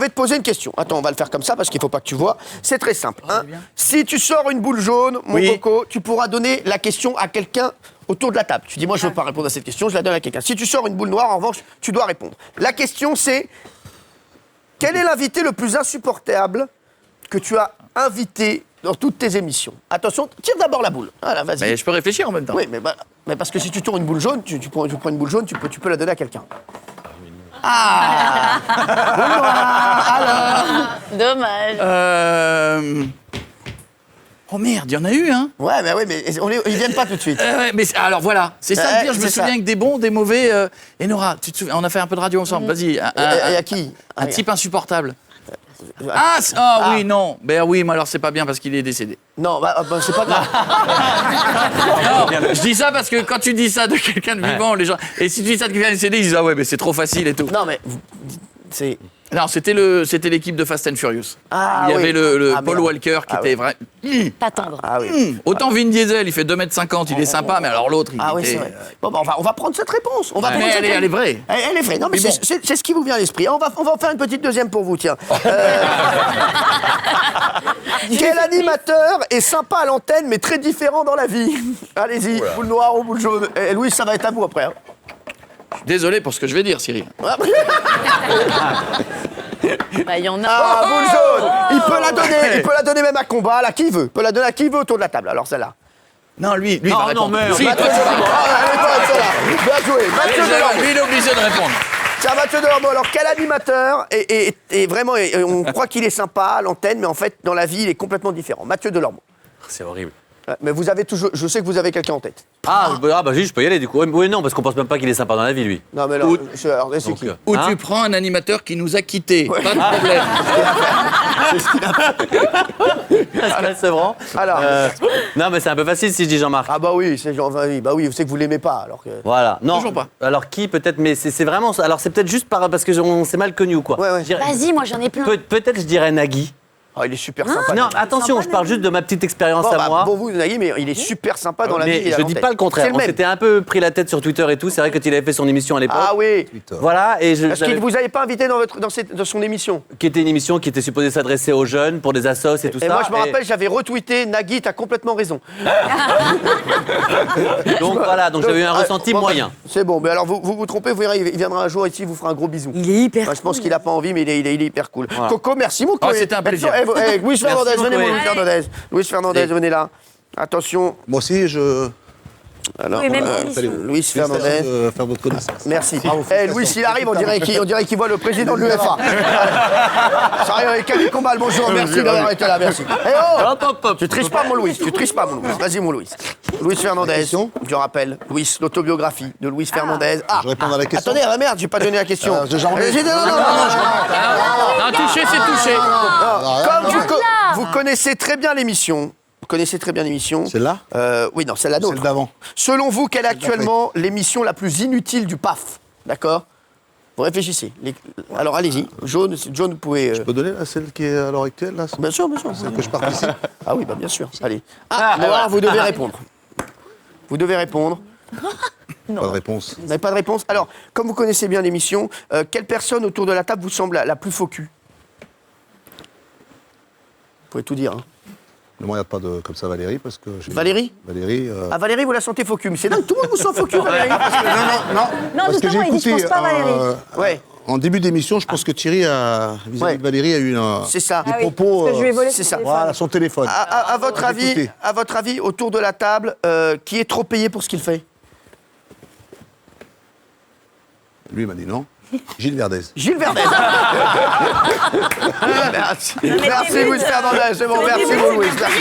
Je vais te poser une question. Attends, on va le faire comme ça parce qu'il ne faut pas que tu vois. C'est très simple. Hein. Si tu sors une boule jaune, mon coco, tu pourras donner la question à quelqu'un autour de la table. Tu dis, moi, je ne veux pas répondre à cette question, je la donne à quelqu'un. Si tu sors une boule noire, en revanche, tu dois répondre. La question, c'est quel est l'invité le plus insupportable que tu as invité dans toutes tes émissions? Attention, tire d'abord la boule. Voilà, vas-y. Mais je peux réfléchir en même temps. Oui, mais parce que si tu tournes une boule jaune, tu prends une boule jaune, tu peux la donner à quelqu'un. Ah alors Dommage. Oh merde, il y en a eu, hein. Ouais, mais ils viennent pas tout de suite. Ouais, mais alors voilà, c'est ça le pire, je me souviens avec des bons, des mauvais. Et Nora, tu te souviens, on a fait un peu de radio ensemble, vas-y. Et à qui? Un type insupportable. Oui, non. Ben oui, mais alors c'est pas bien parce qu'il est décédé. Non, c'est pas grave. Non, je dis ça parce que quand tu dis ça de quelqu'un de vivant, les gens. Et si tu dis ça de quelqu'un de décédé, ils disent ah ouais, mais c'est trop facile et tout. Non, mais c'est. Non, c'était l'équipe de Fast and Furious. Ah, il y avait le Ah, Paul merde. Walker qui était vrai. Pas tendre. Ah oui. Autant Vin Diesel, il fait 2m50, il est sympa, mais alors l'autre, il Ah oui, était... c'est vrai. Bon, bah, on va prendre cette réponse. On va prendre cette elle est vraie. Elle est vraie. Non, mais Mais bon. c'est ce qui vous vient à l'esprit. On va en faire une petite deuxième pour vous, tiens. Quel animateur est sympa à l'antenne, mais très différent dans la vie? Allez-y, boule noire ou boule jaune. Et Louis, ça va être à vous après. Hein. Désolé pour ce que je vais dire, Cyril. Bah, il y en a. Ah, boule jaune. Il peut la donner même à combat, à qui il veut. Il peut la donner à qui il veut autour de la table. Alors celle-là. Non, lui il va répondre. Si, Mathieu toi, tu vas Delormeau. répondre. Bien joué. Mathieu Delormeau. Lui, il est obligé de répondre. Tiens, Mathieu Delormeau, alors quel animateur est vraiment, on croit qu'il est sympa à l'antenne, mais en fait, dans la vie, il est complètement différent. Mathieu Delormeau. C'est horrible. Mais vous avez toujours, je sais que vous avez quelqu'un en tête. Je peux y aller du coup. Oui, non, parce qu'on pense même pas qu'il est sympa dans la vie, lui. Non, mais alors, c'est qui? Ou tu prends un animateur qui nous a quittés. Pas de problème. C'est vrai. Alors. Non, mais c'est un peu facile si je dis Jean-Marc. Ah bah oui, c'est Jean-Marie. Bah oui, vous savez que vous l'aimez pas, alors que. Voilà. Non. Toujours pas. Alors qui peut-être, mais c'est vraiment. Alors c'est peut-être juste parce que on s'est mal connu ou quoi. Ouais. Vas-y, moi j'en ai plein. Peut-être je dirais Nagui. Oh, il est super sympa. Non, attention, je parle juste de ma petite expérience à moi. Bon, vous, Nagui, mais il est super sympa dans la vie. Mais et à je dis l'antenne. pas le contraire. C'est le On même. s'était un peu pris la tête sur Twitter et tout. C'est vrai que il avait fait son émission à l'époque. Ah oui. Voilà. Et Est-ce qu'il vous avait pas invité dans son émission? qui était une émission qui était supposée s'adresser aux jeunes pour des assos et tout ça. Et moi, je me rappelle, j'avais retweeté Nagui, t'as complètement raison. Donc voilà, donc j'avais eu un ressenti moyen. C'est bon, mais alors vous trompez, vous verrez, il viendra un jour ici, il vous fera un gros bisou. Il est hyper Enfin, je pense qu'il a pas envie, mais il est hyper cool. Voilà. Coco, merci beaucoup. Oh, c'était un plaisir. Louis Fernandez, beaucoup, venez, oui. Louis Fernandez. Louis Fernandez, venez là. Attention. Moi aussi, je. Alors, Oui, même Louis Fernandez. Faire votre connaissance. Merci. Louis, s'il arrive, on dirait qu'il voit le président de l'UEFA. Ça arrive avec Camille Combal, bonjour, merci d'avoir été là, merci. Eh oh Tu triches pas, mon Louis, Vas-y, mon Louis. Louis Fernandez, je rappelle, Louis, l'autobiographie de Louis Fernandez. Ah, Je réponds à la question. attendez, merde, j'ai pas donné la question. j'en ai. Non, touché, c'est touché. Comme vous connaissez très bien l'émission. Celle-là Oui, non, celle-là d'autre. Celle d'avant. Selon vous, quelle est actuellement l'émission la plus inutile du PAF? D'accord? Vous réfléchissez. Alors allez-y. Jaune, vous pouvez. Je peux donner là, celle qui est à l'heure actuelle là Bien sûr. Celle que je participe. Ah oui, bah bien sûr. Allez. Noir, vous devez répondre. Vous devez répondre. Pas de réponse. Vous n'avez pas de réponse? Alors, comme vous connaissez bien l'émission, quelle personne autour de la table vous semble la plus faux cul? Vous pouvez tout dire. Hein. Ne me regarde pas comme ça, Valérie, parce que. Valérie? Valérie. Ah, Valérie, vous la sentez faux cul. Mais c'est dingue, tout le monde vous sent faux cul, Valérie. Non, Parce que j'ai justement, il dit je écouté. pense pas Valérie. Ouais. En début d'émission, je pense que Thierry, vis-à-vis de Valérie, a eu C'est ça. des Ah oui, propos. parce que je lui ai volé c'est son ça. téléphone. Voilà, son téléphone. À votre Écoutez. avis, autour de la table, qui est trop payé pour ce qu'il fait? Lui, il m'a dit non. Gilles Verdez. Gilles Verdez. Merci. Merci Louis Fernandez. C'est bon, merci mon Louis. Merci.